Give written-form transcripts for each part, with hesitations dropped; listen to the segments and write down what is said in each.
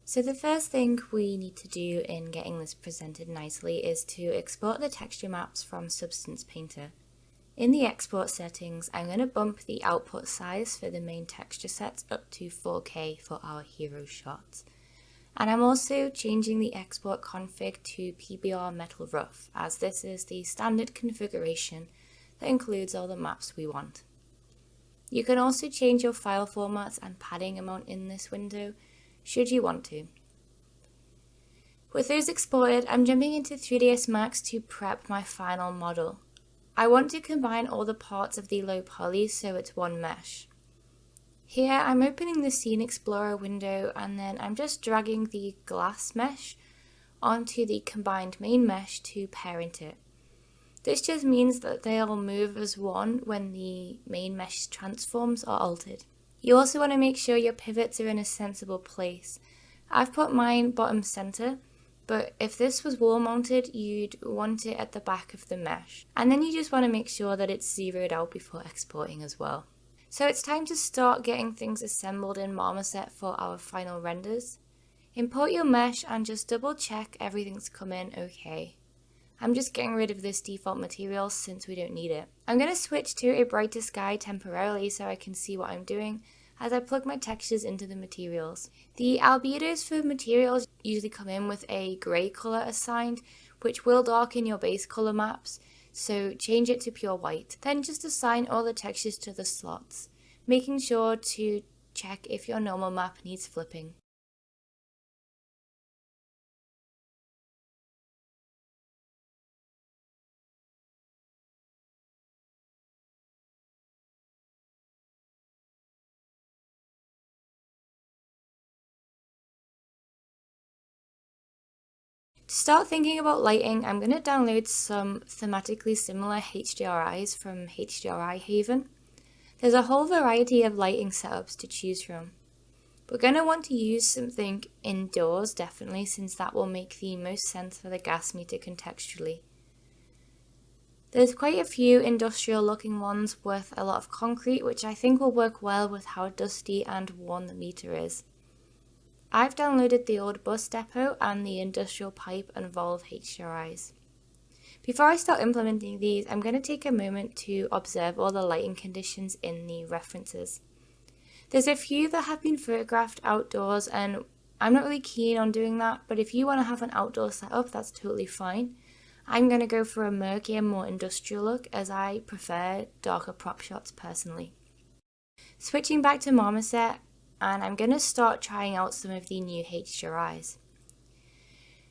So the first thing we need to do in getting this presented nicely is to export the texture maps from Substance Painter. In the export settings, I'm going to bump the output size for the main texture sets up to 4K for our hero shots. And I'm also changing the export config to PBR Metal Rough, as this is the standard configuration that includes all the maps we want. You can also change your file formats and padding amount in this window, should you want to. With those exported, I'm jumping into 3ds Max to prep my final model. I want to combine all the parts of the low poly so it's one mesh. Here I'm opening the Scene Explorer window and then I'm just dragging the glass mesh onto the combined main mesh to parent it. This just means that they'll move as one when the main mesh transforms are altered. You also want to make sure your pivots are in a sensible place. I've put mine bottom center, but if this was wall mounted, you'd want it at the back of the mesh. And then you just want to make sure that it's zeroed out before exporting as well. So it's time to start getting things assembled in Marmoset for our final renders. Import your mesh and just double check everything's come in okay. I'm just getting rid of this default material since we don't need it. I'm going to switch to a brighter sky temporarily so I can see what I'm doing as I plug my textures into the materials. The albedos for materials usually come in with a grey colour assigned, which will darken your base colour maps, so change it to pure white. Then just assign all the textures to the slots, making sure to check if your normal map needs flipping. To start thinking about lighting, I'm going to download some thematically similar HDRIs from HDRI Haven. There's a whole variety of lighting setups to choose from. We're going to want to use something indoors definitely, since that will make the most sense for the gas meter contextually. There's quite a few industrial looking ones with a lot of concrete, which I think will work well with how dusty and worn the meter is. I've downloaded the old bus depot and the industrial pipe and valve HDRIs. Before I start implementing these, I'm going to take a moment to observe all the lighting conditions in the references. There's a few that have been photographed outdoors and I'm not really keen on doing that, but if you want to have an outdoor setup, that's totally fine. I'm going to go for a murkier, more industrial look as I prefer darker prop shots personally. Switching back to Marmoset, and I'm going to start trying out some of the new HDRIs.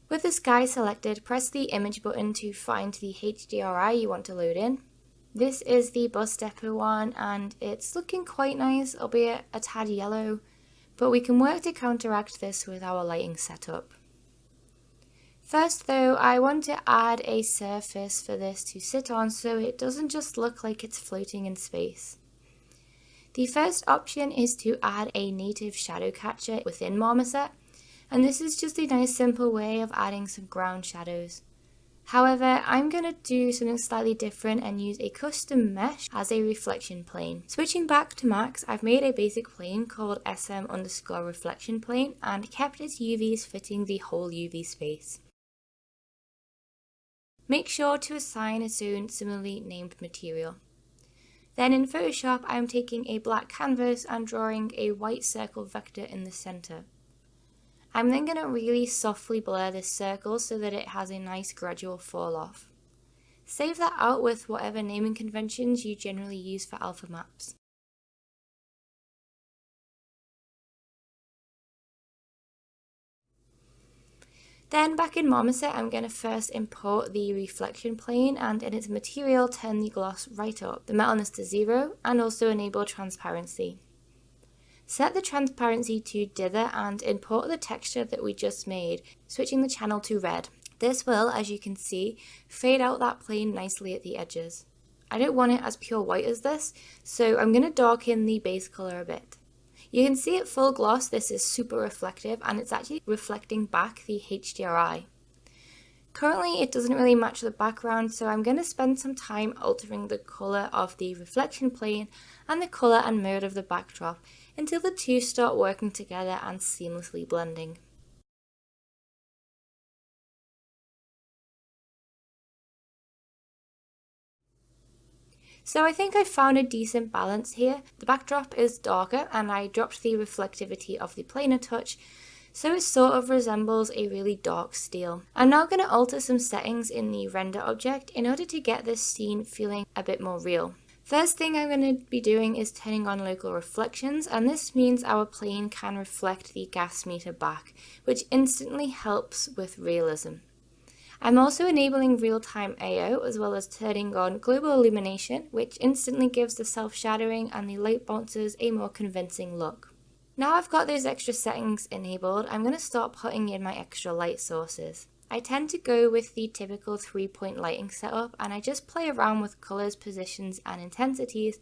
With the sky selected, press the image button to find the HDRI you want to load in. This is the bus depot one and it's looking quite nice, albeit a tad yellow, but we can work to counteract this with our lighting setup. First though, I want to add a surface for this to sit on so it doesn't just look like it's floating in space. The first option is to add a native shadow catcher within Marmoset, and this is just a nice simple way of adding some ground shadows. However, I'm going to do something slightly different and use a custom mesh as a reflection plane. Switching back to Max, I've made a basic plane called SM_reflection plane and kept its UVs fitting the whole UV space. Make sure to assign its own similarly named material. Then in Photoshop, I'm taking a black canvas and drawing a white circle vector in the center. I'm then going to really softly blur this circle so that it has a nice gradual fall off. Save that out with whatever naming conventions you generally use for alpha maps. Then back in Marmoset, I'm going to first import the reflection plane and in its material turn the gloss right up, the metalness to 0 and also enable transparency. Set the transparency to dither and import the texture that we just made, switching the channel to red. This will, as you can see, fade out that plane nicely at the edges. I don't want it as pure white as this, so I'm going to darken the base color a bit. You can see at full gloss this is super reflective and it's actually reflecting back the HDRI. Currently it doesn't really match the background, so I'm going to spend some time altering the colour of the reflection plane and the colour and mode of the backdrop until the two start working together and seamlessly blending. So I think I found a decent balance here. The backdrop is darker and I dropped the reflectivity of the plane a touch, so it sort of resembles a really dark steel. I'm now going to alter some settings in the render object in order to get this scene feeling a bit more real. First thing I'm going to be doing is turning on local reflections, and this means our plane can reflect the gas meter back, which instantly helps with realism. I'm also enabling real-time AO as well as turning on global illumination, which instantly gives the self-shadowing and the light bounces a more convincing look. Now I've got those extra settings enabled, I'm going to start putting in my extra light sources. I tend to go with the typical 3-point lighting setup, and I just play around with colours, positions and intensities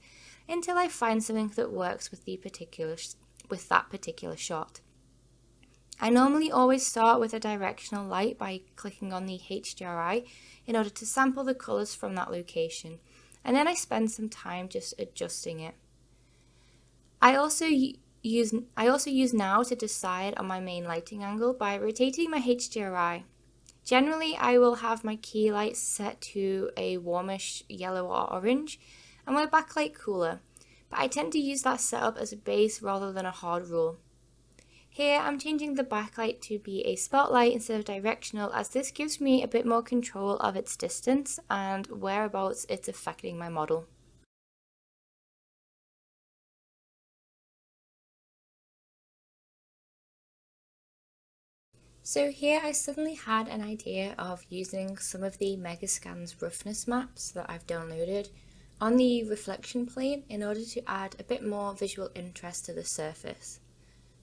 until I find something that works with that particular shot. I normally always start with a directional light by clicking on the HDRI in order to sample the colours from that location, and then I spend some time just adjusting it. I also use now to decide on my main lighting angle by rotating my HDRI. Generally, I will have my key light set to a warmish yellow or orange and my backlight cooler, but I tend to use that setup as a base rather than a hard rule. Here I'm changing the backlight to be a spotlight instead of directional, as this gives me a bit more control of its distance and whereabouts it's affecting my model. So here I suddenly had an idea of using some of the Megascan's roughness maps that I've downloaded on the reflection plane in order to add a bit more visual interest to the surface.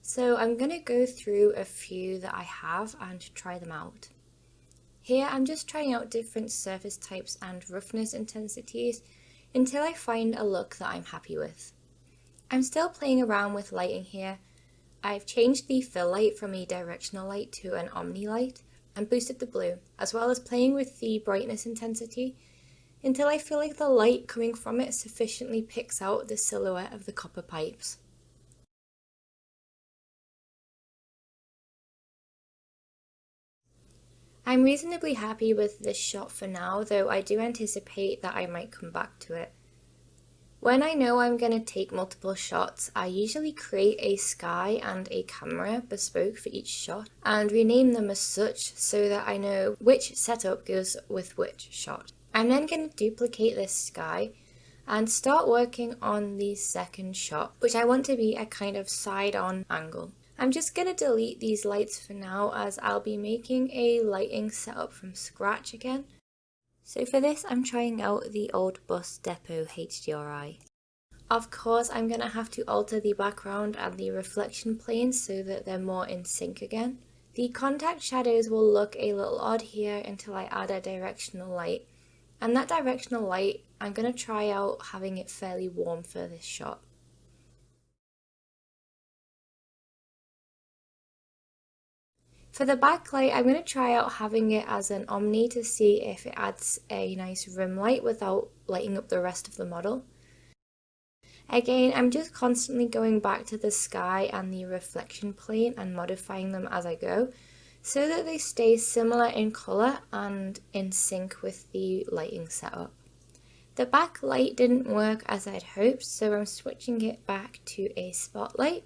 So I'm going to go through a few that I have and try them out. Here I'm just trying out different surface types and roughness intensities until I find a look that I'm happy with. I'm still playing around with lighting here. I've changed the fill light from a directional light to an omni light and boosted the blue, as well as playing with the brightness intensity until I feel like the light coming from it sufficiently picks out the silhouette of the copper pipes. I'm reasonably happy with this shot for now, though I do anticipate that I might come back to it. When I know I'm going to take multiple shots, I usually create a sky and a camera bespoke for each shot and rename them as such so that I know which setup goes with which shot. I'm then going to duplicate this sky and start working on the second shot, which I want to be a kind of side-on angle. I'm just going to delete these lights for now, as I'll be making a lighting setup from scratch again. So for this I'm trying out the old bus depot HDRI. Of course I'm going to have to alter the background and the reflection planes so that they're more in sync again. The contact shadows will look a little odd here until I add a directional light. And that directional light, I'm going to try out having it fairly warm for this shot. For the backlight, I'm going to try out having it as an omni to see if it adds a nice rim light without lighting up the rest of the model. Again, I'm just constantly going back to the sky and the reflection plane and modifying them as I go, so that they stay similar in colour and in sync with the lighting setup. The backlight didn't work as I'd hoped, so I'm switching it back to a spotlight.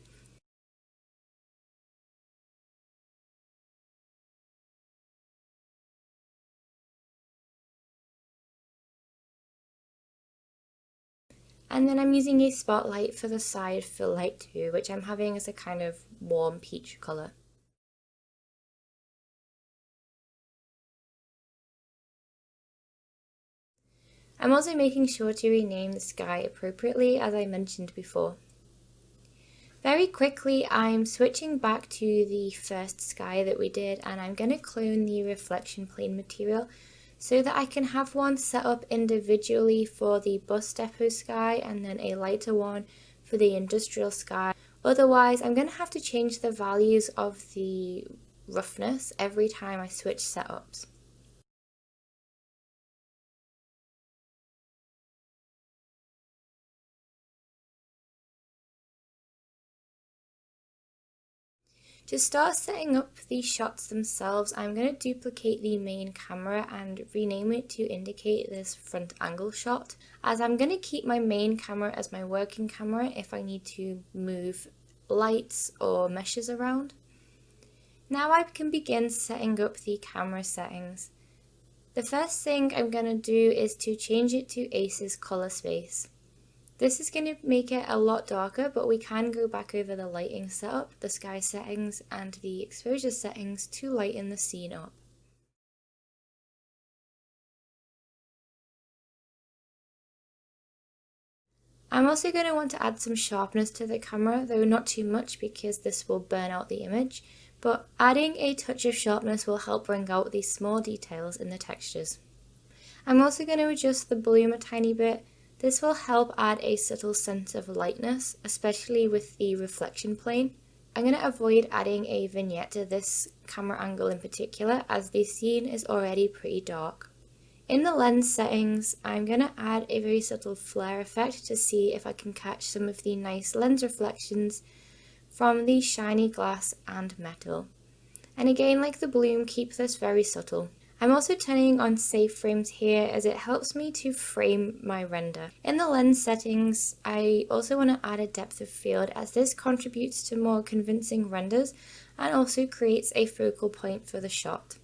And then I'm using a spotlight for the side fill light too, which I'm having as a kind of warm peach colour. I'm also making sure to rename the sky appropriately, as I mentioned before. Very quickly I'm switching back to the first sky that we did, and I'm going to clone the reflection plane material so that I can have one set up individually for the bus depot sky and then a lighter one for the industrial sky. Otherwise I'm going to have to change the values of the roughness every time I switch setups. To start setting up the shots themselves, I'm going to duplicate the main camera and rename it to indicate this front angle shot, as I'm going to keep my main camera as my working camera if I need to move lights or meshes around. Now I can begin setting up the camera settings. The first thing I'm going to do is to change it to Ace's color space. This is going to make it a lot darker, but we can go back over the lighting setup, the sky settings and the exposure settings to lighten the scene up. I'm also going to want to add some sharpness to the camera, though not too much because this will burn out the image, but adding a touch of sharpness will help bring out the small details in the textures. I'm also going to adjust the bloom a tiny bit. This will help add a subtle sense of lightness, especially with the reflection plane. I'm going to avoid adding a vignette to this camera angle in particular, as the scene is already pretty dark. In the lens settings, I'm going to add a very subtle flare effect to see if I can catch some of the nice lens reflections from the shiny glass and metal. And again, like the bloom, keep this very subtle. I'm also turning on safe frames here as it helps me to frame my render. In the lens settings, I also want to add a depth of field as this contributes to more convincing renders and also creates a focal point for the shot.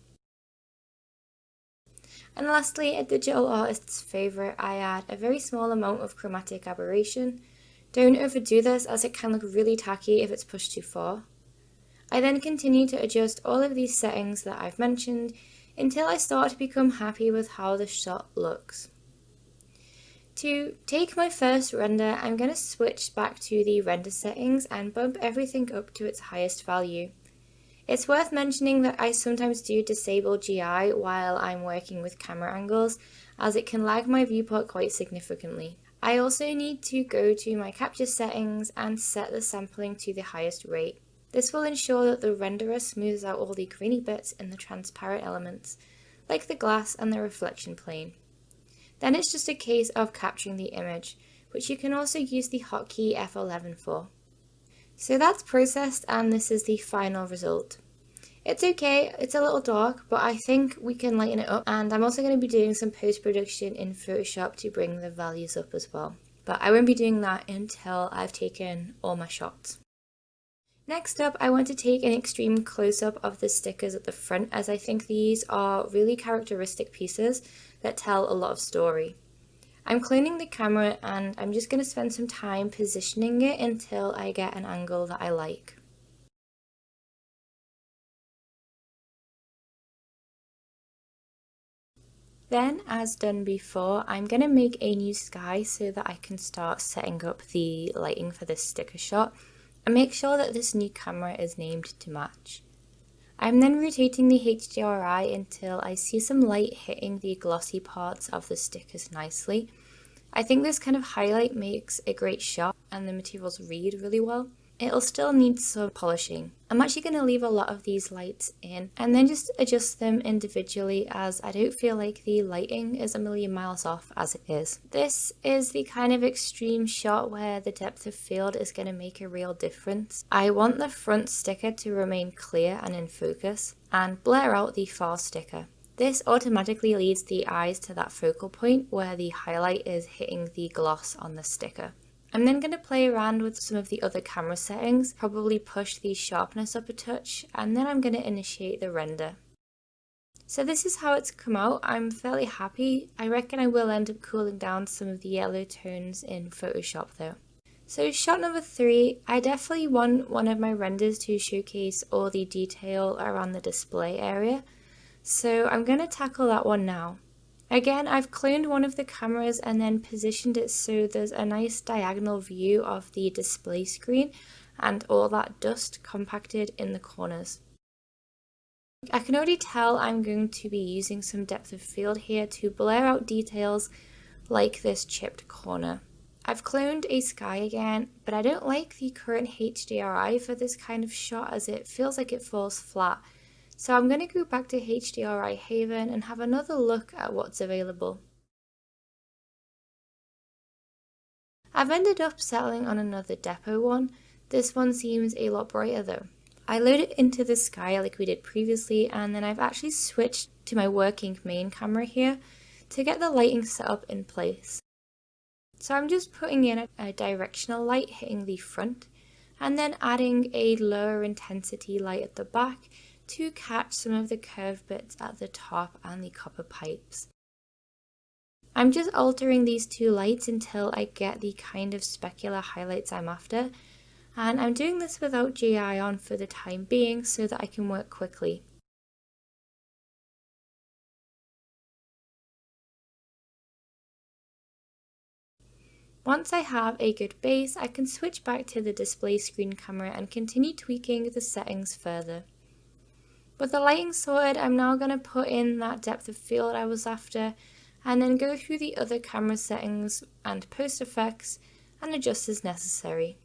And lastly, a digital artist's favourite, I add a very small amount of chromatic aberration. Don't overdo this as it can look really tacky if it's pushed too far. I then continue to adjust all of these settings that I've mentioned until I start to become happy with how the shot looks. To take my first render, I'm going to switch back to the render settings and bump everything up to its highest value. It's worth mentioning that I sometimes do disable GI while I'm working with camera angles, as it can lag my viewport quite significantly. I also need to go to my capture settings and set the sampling to the highest rate. This will ensure that the renderer smooths out all the grainy bits in the transparent elements, like the glass and the reflection plane. Then it's just a case of capturing the image, which you can also use the hotkey F11 for. So that's processed and this is the final result. It's okay, it's a little dark, but I think we can lighten it up, and I'm also going to be doing some post-production in Photoshop to bring the values up as well. But I won't be doing that until I've taken all my shots. Next up, I want to take an extreme close-up of the stickers at the front, as I think these are really characteristic pieces that tell a lot of story. I'm cloning the camera and I'm just going to spend some time positioning it until I get an angle that I like. Then, as done before, I'm going to make a new sky so that I can start setting up the lighting for this sticker shot and make sure that this new camera is named to match. I'm then rotating the HDRI until I see some light hitting the glossy parts of the stickers nicely. I think this kind of highlight makes a great shot and the materials read really well. It'll still need some polishing. I'm actually going to leave a lot of these lights in and then just adjust them individually, as I don't feel like the lighting is a million miles off as it is. This is the kind of extreme shot where the depth of field is going to make a real difference. I want the front sticker to remain clear and in focus and blur out the far sticker. This automatically leads the eyes to that focal point where the highlight is hitting the gloss on the sticker. I'm then going to play around with some of the other camera settings, probably push the sharpness up a touch, and then I'm going to initiate the render. So this is how it's come out. I'm fairly happy. I reckon I will end up cooling down some of the yellow tones in Photoshop though. So shot number 3, I definitely want one of my renders to showcase all the detail around the display area. So I'm going to tackle that one now. Again, I've cloned one of the cameras and then positioned it so there's a nice diagonal view of the display screen and all that dust compacted in the corners. I can already tell I'm going to be using some depth of field here to blur out details like this chipped corner. I've cloned a sky again, but I don't like the current HDRI for this kind of shot as it feels like it falls flat. So I'm going to go back to HDRI Haven and have another look at what's available. I've ended up settling on another depot one. This one seems a lot brighter though. I load it into the sky like we did previously, and then I've actually switched to my working main camera here to get the lighting set up in place. So I'm just putting in a directional light hitting the front, and then adding a lower intensity light at the back to catch some of the curved bits at the top and the copper pipes. I'm just altering these two lights until I get the kind of specular highlights I'm after, and I'm doing this without GI on for the time being so that I can work quickly. Once I have a good base, I can switch back to the display screen camera and continue tweaking the settings further. With the lighting sorted, I'm now going to put in that depth of field I was after, and then go through the other camera settings and post effects and adjust as necessary.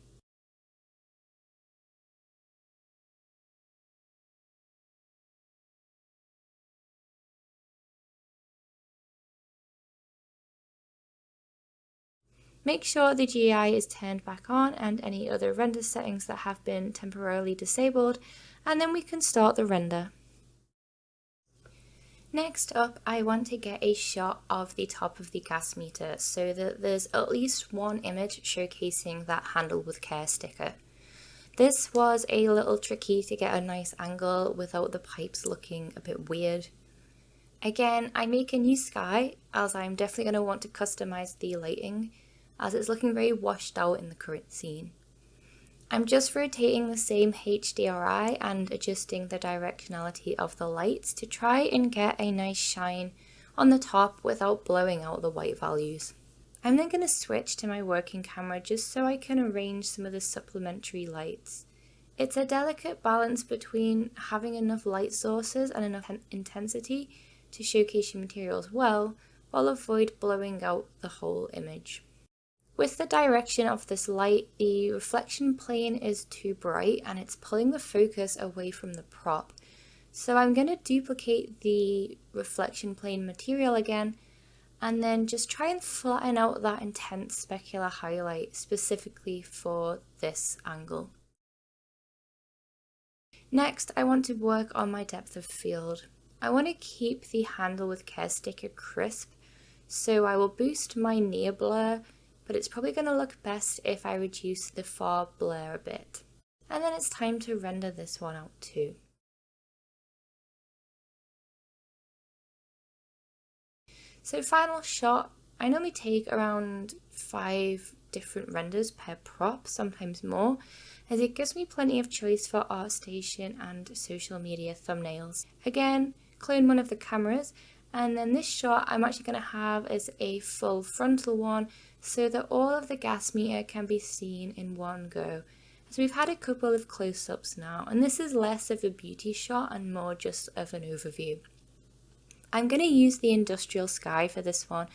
Make sure the GI is turned back on and any other render settings that have been temporarily disabled, and then we can start the render. Next up, I want to get a shot of the top of the gas meter so that there's at least one image showcasing that handle with care sticker. This was a little tricky to get a nice angle without the pipes looking a bit weird. Again, I make a new sky as I'm definitely going to want to customize the lighting as it's looking very washed out in the current scene. I'm just rotating the same HDRI and adjusting the directionality of the lights to try and get a nice shine on the top without blowing out the white values. I'm then going to switch to my working camera just so I can arrange some of the supplementary lights. It's a delicate balance between having enough light sources and enough intensity to showcase your materials well, while avoid blowing out the whole image. With the direction of this light, the reflection plane is too bright and it's pulling the focus away from the prop. So I'm going to duplicate the reflection plane material again and then just try and flatten out that intense specular highlight specifically for this angle. Next, I want to work on my depth of field. I want to keep the handle with care sticker crisp, so I will boost my near blur, but it's probably going to look best if I reduce the far blur a bit. And then it's time to render this one out too. So final shot, I normally take around 5 different renders per prop, sometimes more, as it gives me plenty of choice for ArtStation and social media thumbnails. Again, clone one of the cameras, and then this shot I'm actually going to have as a full frontal one so that all of the gas meter can be seen in one go. So we've had a couple of close-ups now, and this is less of a beauty shot and more just of an overview. I'm going to use the industrial sky for this one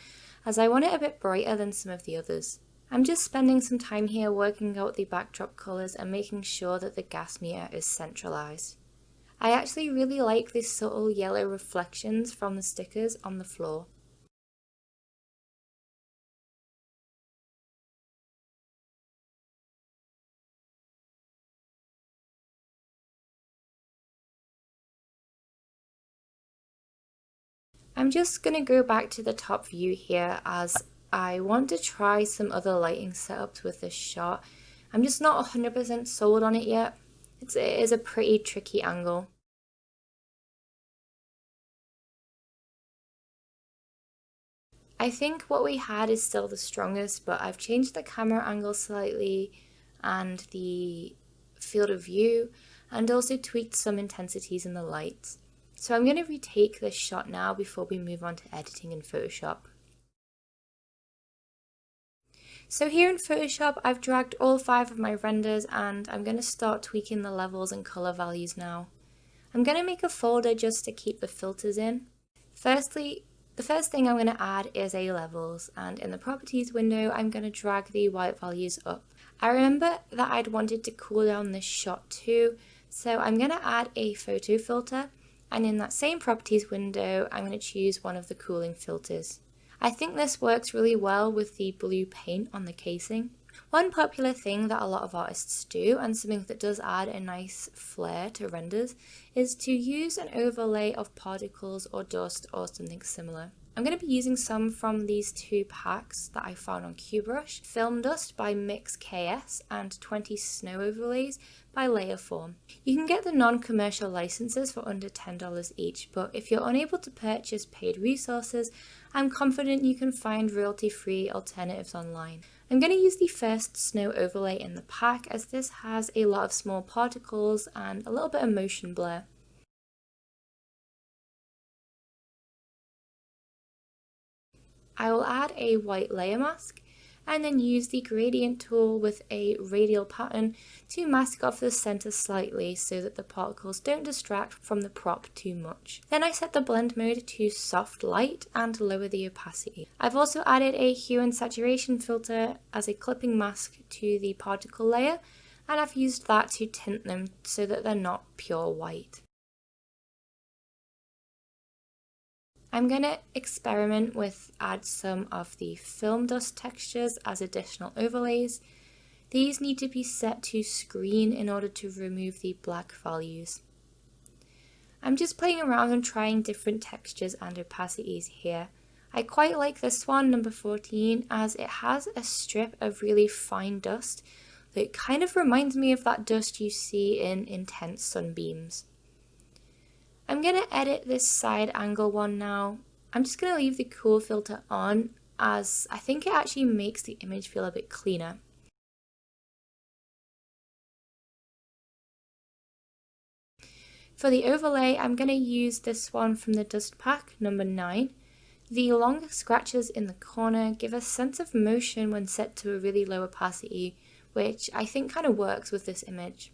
as I want it a bit brighter than some of the others. I'm just spending some time here working out the backdrop colours and making sure that the gas meter is centralised. I actually really like the subtle yellow reflections from the stickers on the floor. I'm just going to go back to the top view here as I want to try some other lighting setups with this shot. I'm just not 100% sold on it yet. It is a pretty tricky angle. I think what we had is still the strongest, but I've changed the camera angle slightly and the field of view, and also tweaked some intensities in the lights. So I'm going to retake this shot now before we move on to editing in Photoshop. So here in Photoshop, I've dragged all 5 of my renders and I'm going to start tweaking the levels and color values now. I'm going to make a folder just to keep the filters in. Firstly, the first thing I'm going to add is a levels, and in the properties window, I'm going to drag the white values up. I remember that I'd wanted to cool down this shot too, so I'm going to add a photo filter, and in that same properties window, I'm going to choose one of the cooling filters. I think this works really well with the blue paint on the casing. One popular thing that a lot of artists do, and something that does add a nice flair to renders, is to use an overlay of particles or dust or something similar. I'm going to be using some from these two packs that I found on QBrush, Film Dust by Mix KS and 20 Snow Overlays by Layerform. You can get the non-commercial licenses for under $10 each, but if you're unable to purchase paid resources, I'm confident you can find royalty-free alternatives online. I'm going to use the first snow overlay in the pack as this has a lot of small particles and a little bit of motion blur. I will add a white layer mask and then use the gradient tool with a radial pattern to mask off the center slightly so that the particles don't distract from the prop too much. Then I set the blend mode to soft light and lower the opacity. I've also added a hue and saturation filter as a clipping mask to the particle layer, and I've used that to tint them so that they're not pure white. I'm going to experiment with add some of the film dust textures as additional overlays. These need to be set to screen in order to remove the black values. I'm just playing around and trying different textures and opacities here. I quite like this one, number 14, as it has a strip of really fine dust that kind of reminds me of that dust you see in intense sunbeams. I'm going to edit this side angle one now. I'm just going to leave the cool filter on as I think it actually makes the image feel a bit cleaner. For the overlay, I'm going to use this one from the dust pack, number 9. The long scratches in the corner give a sense of motion when set to a really low opacity, which I think kind of works with this image.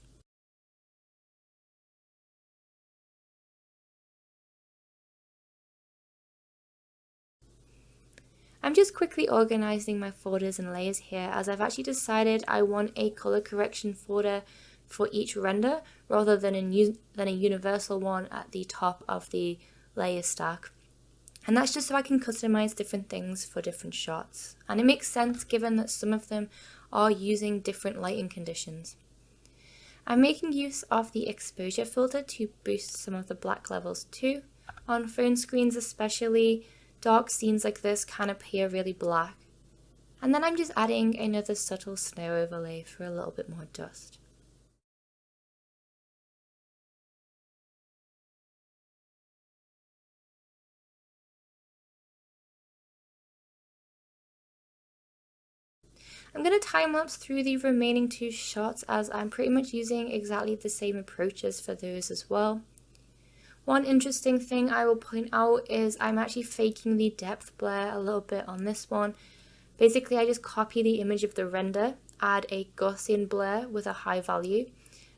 I'm just quickly organizing my folders and layers here as I've actually decided I want a color correction folder for each render rather than a universal one at the top of the layer stack. And that's just so I can customize different things for different shots. And it makes sense given that some of them are using different lighting conditions. I'm making use of the exposure filter to boost some of the black levels too. On phone screens especially, dark scenes like this can appear really black. And then I'm just adding another subtle snow overlay for a little bit more dust. I'm going to time-lapse through the remaining two shots as I'm pretty much using exactly the same approaches for those as well. One interesting thing I will point out is I'm actually faking the depth blur a little bit on this one. Basically, I just copy the image of the render, add a Gaussian blur with a high value,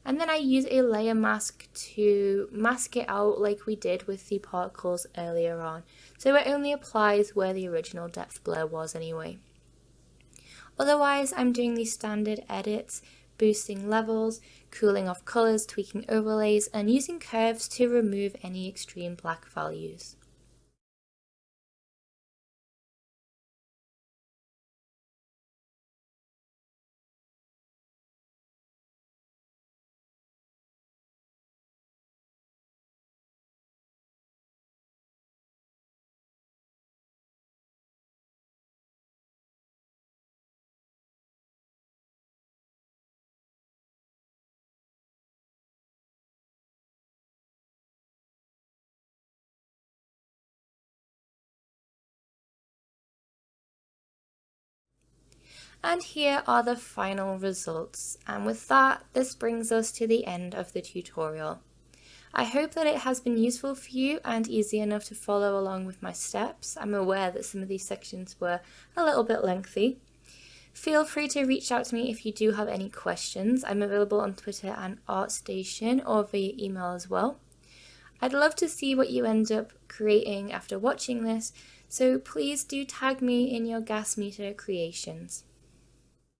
and then I use a layer mask to mask it out like we did with the particles earlier on. So it only applies where the original depth blur was anyway. Otherwise, I'm doing the standard edits, boosting levels, cooling off colors, tweaking overlays, and using curves to remove any extreme black values. And here are the final results. And with that, this brings us to the end of the tutorial. I hope that it has been useful for you and easy enough to follow along with my steps. I'm aware that some of these sections were a little bit lengthy. Feel free to reach out to me if you do have any questions. I'm available on Twitter and ArtStation or via email as well. I'd love to see what you end up creating after watching this, so please do tag me in your gas meter creations.